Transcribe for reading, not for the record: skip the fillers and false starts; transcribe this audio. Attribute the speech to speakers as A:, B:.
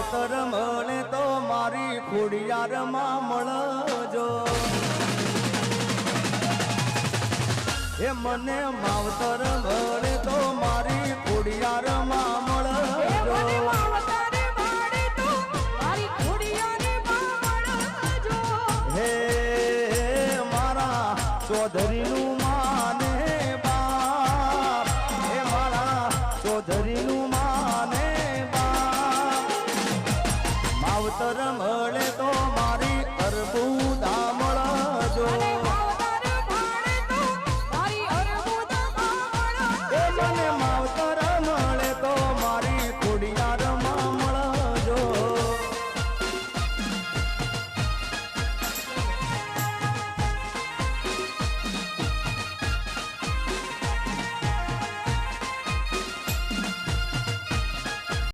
A: માવતર મળે તો મારી ખોડિયારમાં મળજો એ મને માવતર મળે તો મારી ખોડિયારમાં મળજો હે મારા ચૌધરીનું માને બાપ હે મારા ચૌધરીનું માને બાપ માવતર